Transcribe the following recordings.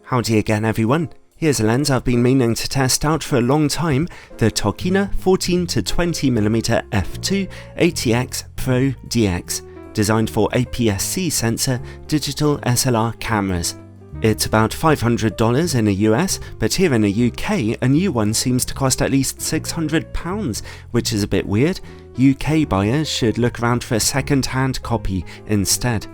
Howdy again everyone, here's a lens I've been meaning to test out for a long time, the Tokina 14-20mm f2 AT-X Pro DX, designed for aps-c sensor digital SLR cameras. It's about $500 in the US, but here in the UK a new one seems to cost at least £600, which is a bit weird. UK buyers should look around for a second-hand copy instead.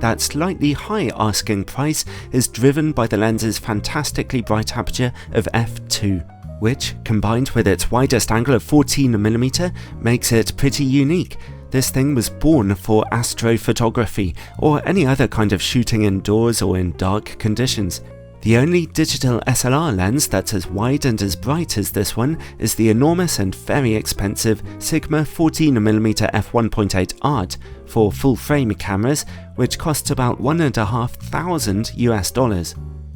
That slightly high asking price is driven by the lens's fantastically bright aperture of f2, which, combined with its widest angle of 14mm, makes it pretty unique. This thing was born for astrophotography, or any other kind of shooting indoors or in dark conditions. The only digital SLR lens that's as wide and as bright as this one is the enormous and very expensive Sigma 14mm f1.8 art for full-frame cameras, which costs about $1,500 US.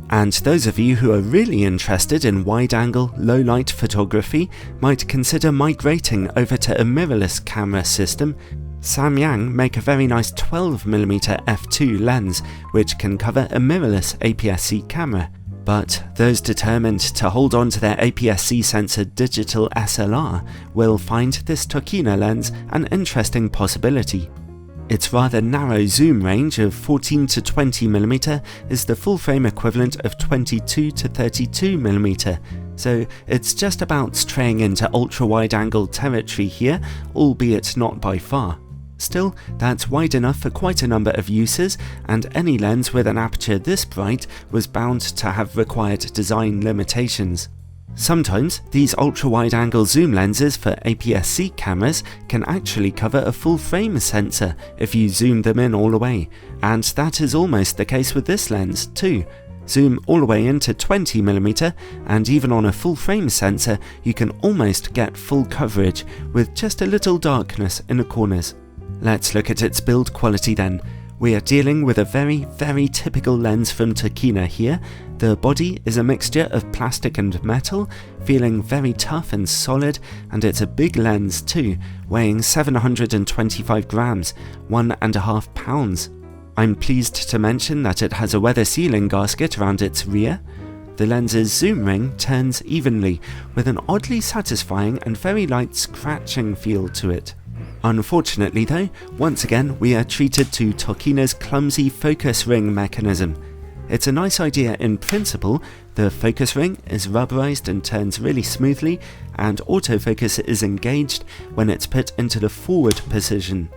And those of you who are really interested in wide-angle, low-light photography might consider migrating over to a mirrorless camera system. Samyang make a very nice 12mm f2 lens, which can cover a mirrorless aps-c camera. But those determined to hold on to their aps-c sensor digital SLR will find this Tokina lens an interesting possibility. Its rather narrow zoom range of 14 to 20mm is the full-frame equivalent of 22 to 32mm, so it's just about straying into ultra-wide-angle territory here, albeit not by far. Still, that's wide enough for quite a number of uses, and any lens with an aperture this bright was bound to have required design limitations. Sometimes, these ultra-wide-angle zoom lenses for aps-c cameras can actually cover a full-frame sensor if you zoom them in all the way, and that is almost the case with this lens too. Zoom all the way into 20mm, and even on a full-frame sensor you can almost get full coverage with just a little darkness in the corners. Let's look at its build quality then. We are dealing with a very typical lens from Tokina here. The body is a mixture of plastic and metal, feeling very tough and solid, and it's a big lens too, weighing 725 grams, 1.5 pounds. I'm pleased to mention that it has a weather sealing gasket around its rear. The lens's zoom ring turns evenly, with an oddly satisfying and very light scratching feel to it. Unfortunately though, once again we are treated to Tokina's clumsy focus ring mechanism. It's a nice idea in principle. The focus ring is rubberized and turns really smoothly, and autofocus is engaged when it's put into the forward position.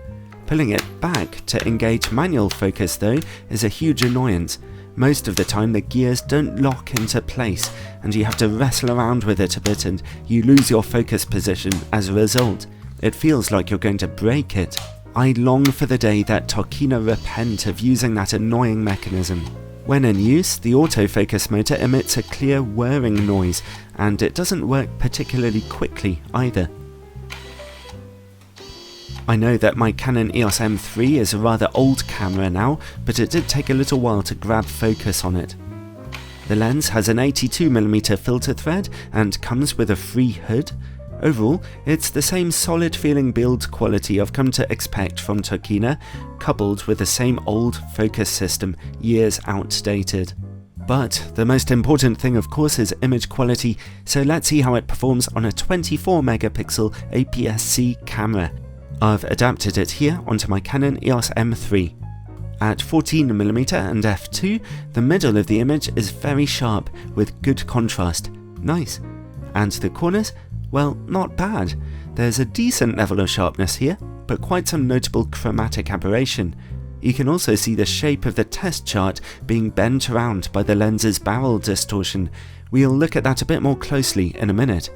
Pulling it back to engage manual focus though is a huge annoyance. Most of the time the gears don't lock into place, and you have to wrestle around with it a bit and you lose your focus position as a result. It feels like you're going to break it. I long for the day that Tokina repent of using that annoying mechanism. When in use, the autofocus motor emits a clear whirring noise, and it doesn't work particularly quickly either. I know that my Canon EOS M3 is a rather old camera now, but it did take a little while to grab focus on it. The lens has an 82mm filter thread and comes with a free hood. Overall, it's the same solid feeling build quality I've come to expect from Tokina, coupled with the same old focus system, years outdated. But the most important thing of course is image quality, so let's see how it performs on a 24 megapixel aps-c camera. I've adapted it here onto my Canon EOS M3. At 14mm and f2, the middle of the image is very sharp with good contrast. Nice. And the corners? Well, not bad. There's a decent level of sharpness here, but quite some notable chromatic aberration. You can also see the shape of the test chart being bent around by the lens's barrel distortion. We'll look at that a bit more closely in a minute.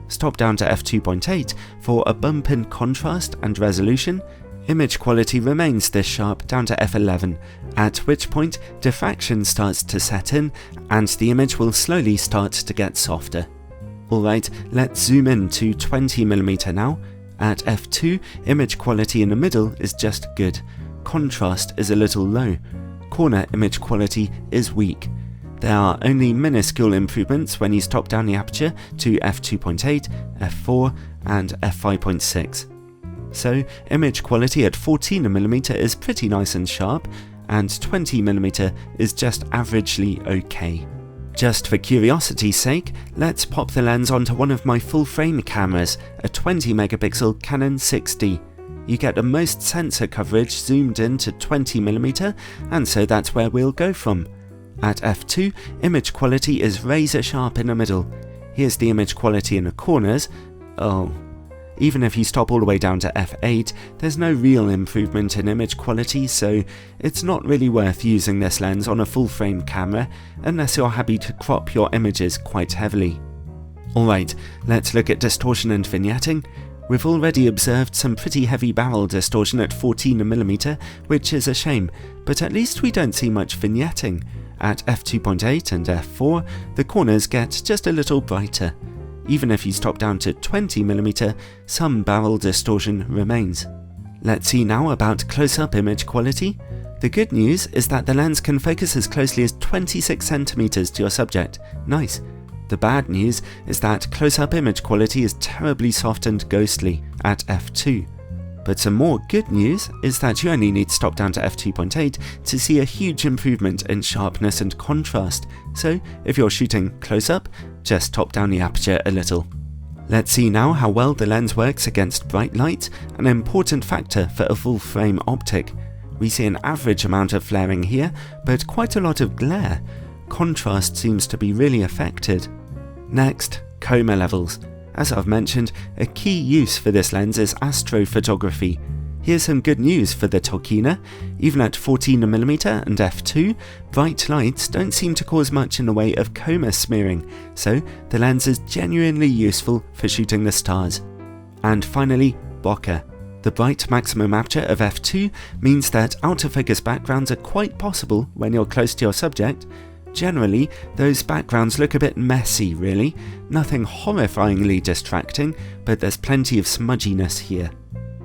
Stop down to f2.8 for a bump in contrast and resolution. Image quality remains this sharp down to f11, at which point diffraction starts to set in and the image will slowly start to get softer. Alright, let's zoom in to 20mm now. At f2, image quality in the middle is just good. Contrast is a little low. Corner image quality is weak. There are only minuscule improvements when you stop down the aperture to f2.8, f4 and f5.6. So image quality at 14mm is pretty nice and sharp, and 20mm is just averagely okay. Just for curiosity's sake, let's pop the lens onto one of my full-frame cameras, a 20 megapixel Canon 6D. You get the most sensor coverage zoomed in to 20mm, and so that's where we'll go from. At f2, image quality is razor sharp in the middle. Here's the image quality in the corners. Oh. Even if you stop all the way down to f8, there's no real improvement in image quality, so it's not really worth using this lens on a full-frame camera unless you're happy to crop your images quite heavily. Alright, let's look at distortion and vignetting. We've already observed some pretty heavy barrel distortion at 14mm, which is a shame, but at least we don't see much vignetting. At f2.8 and f4, the corners get just a little brighter. Even if you stop down to 20mm, some barrel distortion remains. Let's see now about close-up image quality. The good news is that the lens can focus as closely as 26cm to your subject. Nice. The bad news is that close-up image quality is terribly soft and ghostly at f2. But some more good news is that you only need to stop down to f2.8 to see a huge improvement in sharpness and contrast, so if you're shooting close-up, just top down the aperture a little. Let's see now how well the lens works against bright light, an important factor for a full-frame optic. We see an average amount of flaring here, but quite a lot of glare. Contrast seems to be really affected. Next, chroma levels. As I've mentioned, a key use for this lens is astrophotography. Here's some good news for the Tokina. Even at 14mm and f2, bright lights don't seem to cause much in the way of chroma smearing, so the lens is genuinely useful for shooting the stars. And finally, bokeh. The bright maximum aperture of f2 means that out-of-focus backgrounds are quite possible when you're close to your subject. Generally, those backgrounds look a bit messy really, nothing horrifyingly distracting, but there's plenty of smudginess here.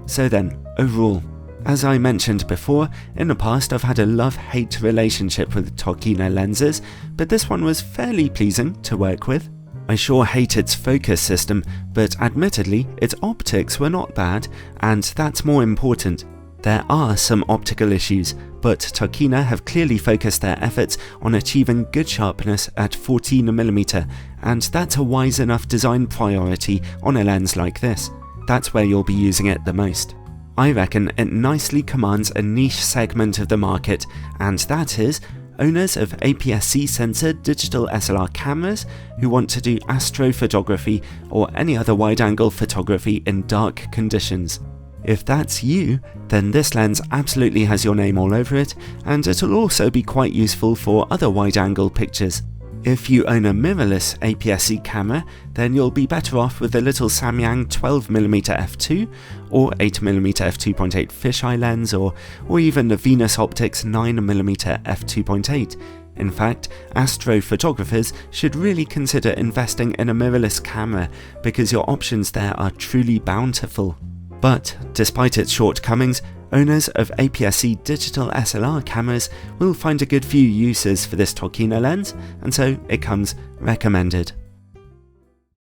So then, overall, as I mentioned before, in the past I've had a love-hate relationship with Tokina lenses, but this one was fairly pleasing to work with. I sure hate its focus system, but admittedly its optics were not bad, and that's more important. There are some optical issues, but Tokina have clearly focused their efforts on achieving good sharpness at 14mm, and that's a wise enough design priority on a lens like this. That's where you'll be using it the most. I reckon it nicely commands a niche segment of the market, and that is owners of aps-c sensor digital SLR cameras who want to do astrophotography or any other wide-angle photography in dark conditions. If that's you, then this lens absolutely has your name all over it, and it'll also be quite useful for other wide-angle pictures. If you own a mirrorless aps-c camera, then you'll be better off with the little Samyang 12mm f2 or 8mm f2.8 fisheye lens or even the Venus Optics 9mm f2.8. In fact, astrophotographers should really consider investing in a mirrorless camera because your options there are truly bountiful. But, despite its shortcomings, owners of aps-c digital SLR cameras will find a good few uses for this Tokina lens, and so it comes recommended.